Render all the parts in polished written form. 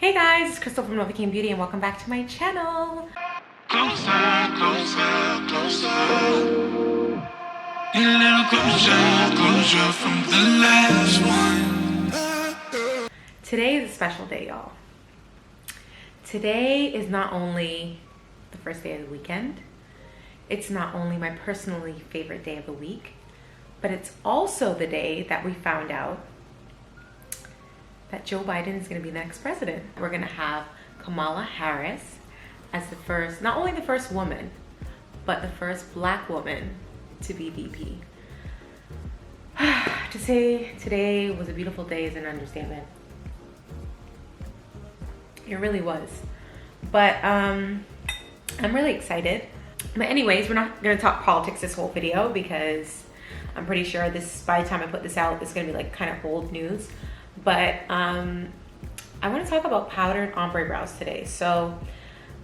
Hey guys, it's Krystal from LOVEEEEEE Beauty and welcome back to my channel. Closer, closer, closer. Need a little closure from the last one. Today is a special day, y'all. Today is not only the first day of the weekend, it's not only my personally favorite day of the week, but it's also the day that we found out that Joe Biden is going to be the next president. We're going to have Kamala Harris as the first, not only the first woman, but the first Black woman to be VP. To say today was a beautiful day is an understatement. It really was. But I'm really excited. But anyways, we're not going to talk politics this whole video because I'm pretty sure this, by the time I put this out, it's going to be like kind of old news. But I want to talk about powder and ombre brows today. So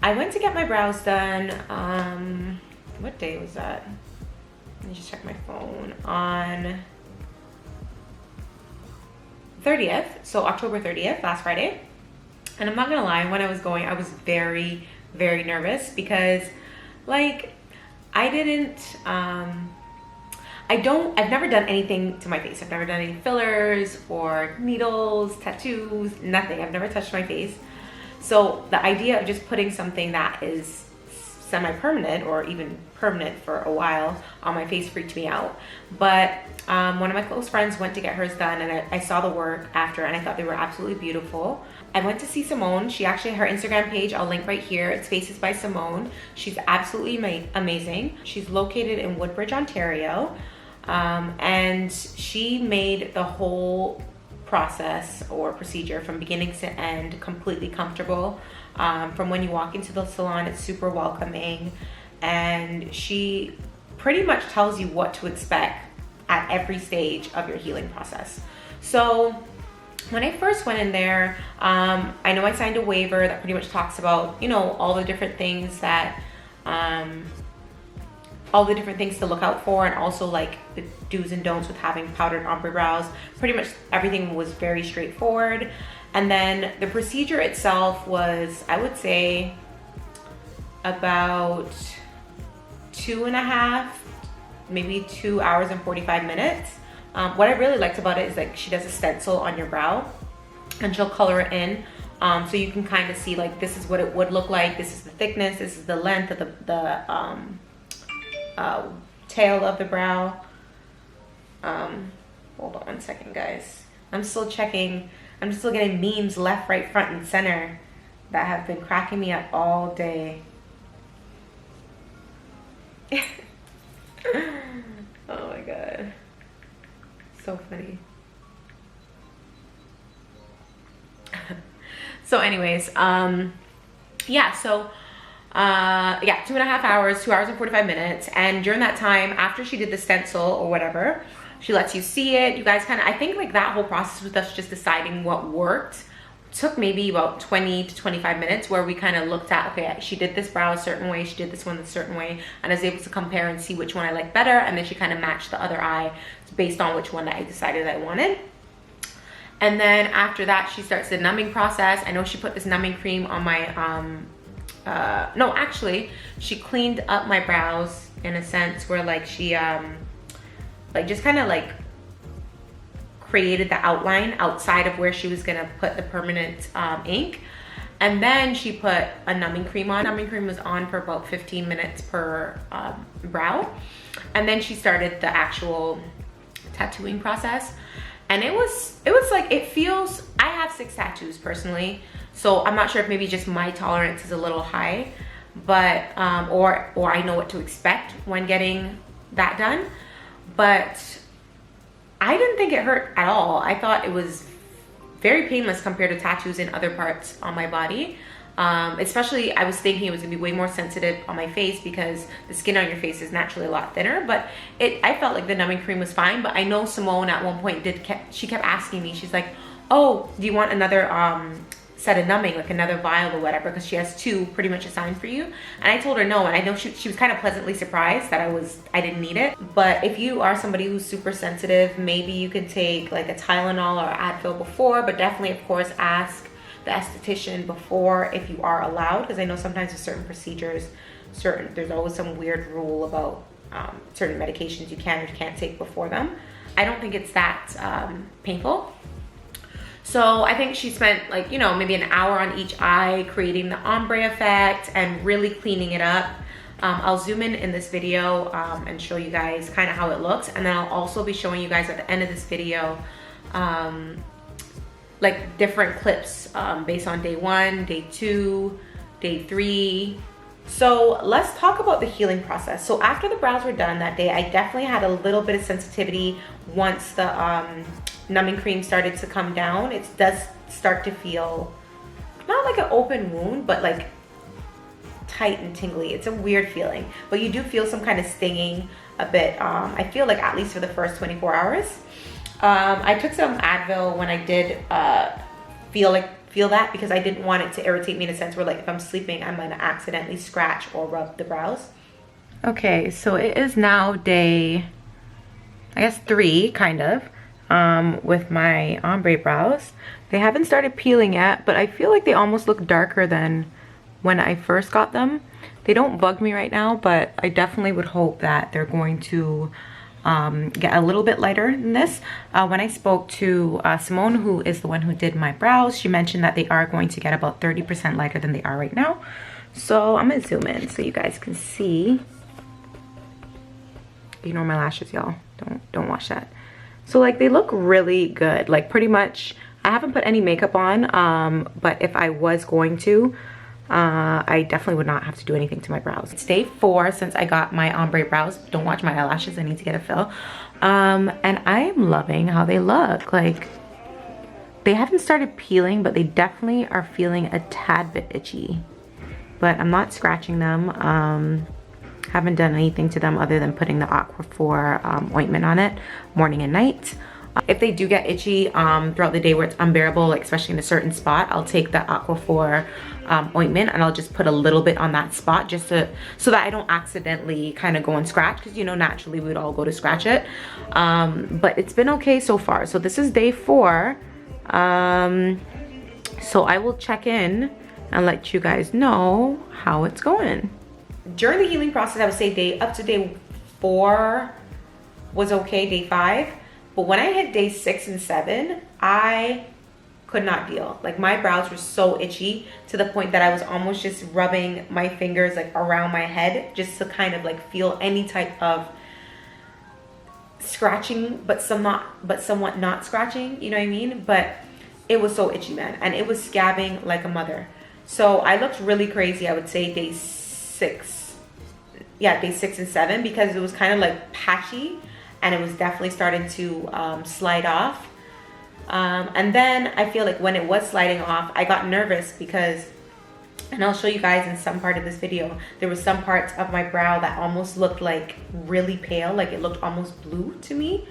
I went to get my brows done. What day was that? Let me just check my phone. On 30th, so October 30th, last Friday. And I'm not gonna lie, when I was going, I was very, very nervous because, like, I've never done anything to my face. I've never done any fillers or needles, tattoos, nothing. I've never touched my face. So the idea of just putting something that is semi-permanent or even permanent for a while on my face freaked me out. But one of my close friends went to get hers done, and I saw the work after, and I thought they were absolutely beautiful. I went to see Simone. She actually, her Instagram page, I'll link right here. It's Faces by Simone. She's absolutely amazing. She's located in Woodbridge, Ontario. And she made the whole process or procedure from beginning to end completely comfortable. From when you walk into the salon, it's super welcoming, and she pretty much tells you what to expect at every stage of your healing process. So when I first went in there, I know I signed a waiver that pretty much talks about, you know, all the different things that all the different things to look out for, and also like the do's and don'ts with having powdered ombre brows. Pretty much everything was very straightforward. And then the procedure itself was, I would say, about 2.5, maybe 2 hours and 45 minutes. What I really liked about it is like she does a stencil on your brow and she'll color it in. So you can kind of see like, this is what it would look like. This is the thickness, this is the length of the tail of the brow. Hold on one second, guys. I'm still checking. I'm still getting memes left, right, front, and center that have been cracking me up all day. Oh my god. So funny. So anyways, yeah, so yeah, 2.5 hours, 2 hours and 45 minutes. And during that time, after she did the stencil or whatever, she lets you see it. You guys kind of, I think like that whole process with us just deciding what worked took maybe about 20 to 25 minutes, where we kind of looked at, okay, she did this brow a certain way, she did this one a certain way, and I was able to compare and see which one I liked better. And then she kind of matched the other eye based on which one that I decided I wanted. And then after that, she starts the numbing process. I know she put this numbing cream on my, no, actually, she cleaned up my brows in a sense where like she, like just kind of like created the outline outside of where she was gonna put the permanent ink. And then she put a numbing cream on. Numbing cream was on for about 15 minutes per brow. And then she started the actual tattooing process. And it was like, it feels, I have 6 tattoos personally, so I'm not sure if maybe just my tolerance is a little high, but or I know what to expect when getting that done. But I didn't think it hurt at all. I thought it was very painless compared to tattoos in other parts on my body. Especially, I was thinking it was gonna be way more sensitive on my face because the skin on your face is naturally a lot thinner, but I felt like the numbing cream was fine. But I know Simone at one point she kept asking me, she's like, oh, do you want another set of numbing, like another vial or whatever, because she has 2 pretty much assigned for you. And I told her no, and I know she was kind of pleasantly surprised that I didn't need it. But if you are somebody who's super sensitive, maybe you could take like a Tylenol or Advil before, but definitely of course ask the esthetician before if you are allowed, because I know sometimes with certain procedures, there's always some weird rule about certain medications you can or can't take before them. I don't think it's that painful. So I think she spent like, you know, maybe an hour on each eye creating the ombre effect and really cleaning it up. I'll zoom in this video and show you guys kind of how it looks, and then I'll also be showing you guys at the end of this video like different clips based on day 1, day 2, day 3. So let's talk about the healing process. So after the brows were done that day, I definitely had a little bit of sensitivity once the numbing cream started to come down. It does start to feel not like an open wound, but like tight and tingly. It's a weird feeling, but you do feel some kind of stinging a bit. I feel like at least for the first 24 hours. I took some Advil when I did feel that, because I didn't want it to irritate me in a sense where like if I'm sleeping, I'm gonna accidentally scratch or rub the brows. Okay, so it is now day, I guess 3 kind of, with my ombre brows. They haven't started peeling yet, but I feel like they almost look darker than when I first got them. They don't bug me right now, but I definitely would hope that they're going to get a little bit lighter than this. When I spoke to Simone, who is the one who did my brows, she mentioned that they are going to get about 30% lighter than they are right now. So I'm gonna zoom in so you guys can see. Ignore my lashes, y'all. Don't watch that. So like they look really good. Like pretty much, I haven't put any makeup on, but if I was going to, I definitely would not have to do anything to my brows. It's day 4 since I got my ombre brows. Don't watch my eyelashes, I need to get a fill. And I am loving how they look. Like they haven't started peeling, but they definitely are feeling a tad bit itchy. But I'm not scratching them. Haven't done anything to them other than putting the Aquaphor ointment on it morning and night. If they do get itchy throughout the day where it's unbearable, like especially in a certain spot, I'll take the Aquaphor ointment and I'll just put a little bit on that spot just so that I don't accidentally kind of go and scratch, because you know naturally we would all go to scratch it. But it's been okay so far. So this is day 4. So I will check in and let you guys know how it's going. During the healing process, I would say up to day 4 was okay, day 5. But when I hit day 6 and 7, I could not deal. Like my brows were so itchy to the point that I was almost just rubbing my fingers like around my head just to kind of like feel any type of scratching, but somewhat not scratching, you know what I mean? But it was so itchy, man, and it was scabbing like a mother. So I looked really crazy, I would say day 6. Yeah, day 6 and 7, because it was kind of like patchy and it was definitely starting to slide off. And then I feel like when it was sliding off, I got nervous because, and I'll show you guys in some part of this video, there was some parts of my brow that almost looked like really pale, like it looked almost blue to me.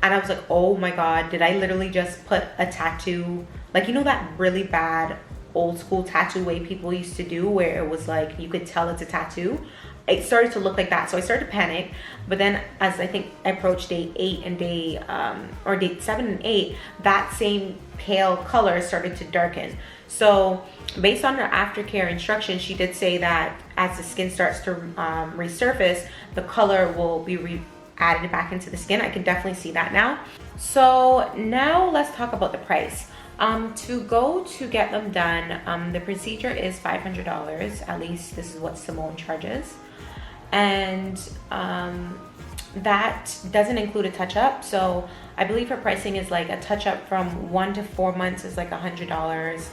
And I was like, oh my God, did I literally just put a tattoo? Like, you know that really bad old school tattoo way people used to do where it was like, you could tell it's a tattoo? It started to look like that. So I started to panic. But then as I think I approached day 8 and day 7 and 8, that same pale color started to darken. So based on her aftercare instructions, she did say that as the skin starts to resurface, the color will be added back into the skin. I can definitely see that now. So now let's talk about the price. To go to get them done, the procedure is $500. At least this is what Simone charges. And that doesn't include a touch-up. So I believe her pricing is like a touch-up from 1 to 4 months is like $100,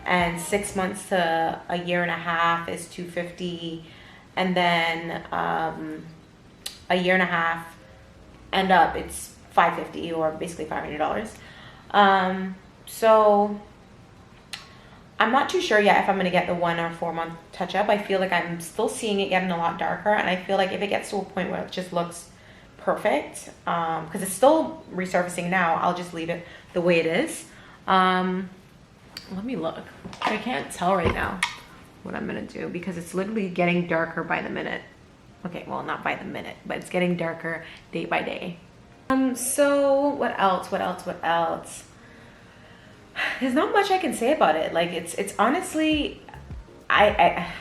and 6 months to a year and a half is $250, and then a year and a half and up it's $550, or basically $500. So I'm not too sure yet if I'm gonna get the 1 or 4 month touch up. I feel like I'm still seeing it getting a lot darker, and I feel like if it gets to a point where it just looks perfect, because it's still resurfacing now, I'll just leave it the way it is. Let me look. I can't tell right now what I'm gonna do because it's literally getting darker by the minute. Okay, well, not by the minute, but it's getting darker day by day. So what else? there's not much I can say about it. Like it's honestly, I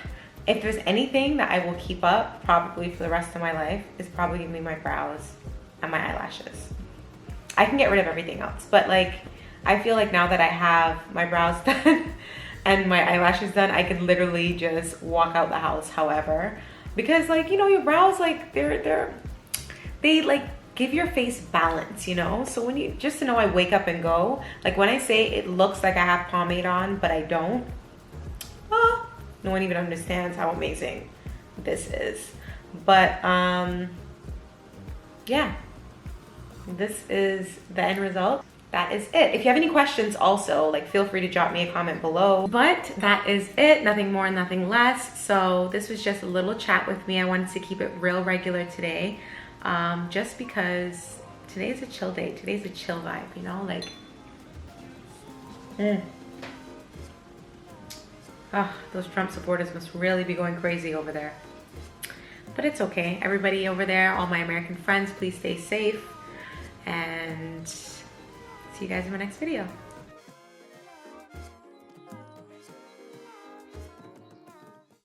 if there's anything that I will keep up probably for the rest of my life, it's probably gonna be my brows and my eyelashes. I can get rid of everything else, but like I feel like now that I have my brows done and my eyelashes done, I could literally just walk out the house however, because like, you know, your brows, like they like give your face balance, you know? So when you, just to know I wake up and go, like when I say it looks like I have pomade on, but I don't, no one even understands how amazing this is. But yeah, this is the end result. That is it. If you have any questions also, like feel free to drop me a comment below. But that is it, nothing more, nothing less. So this was just a little chat with me. I wanted to keep it real regular today. Just because today's a chill day. Today's a chill vibe, you know, like, those Trump supporters must really be going crazy over there. But it's okay. Everybody over there, all my American friends, please stay safe. And see you guys in my next video.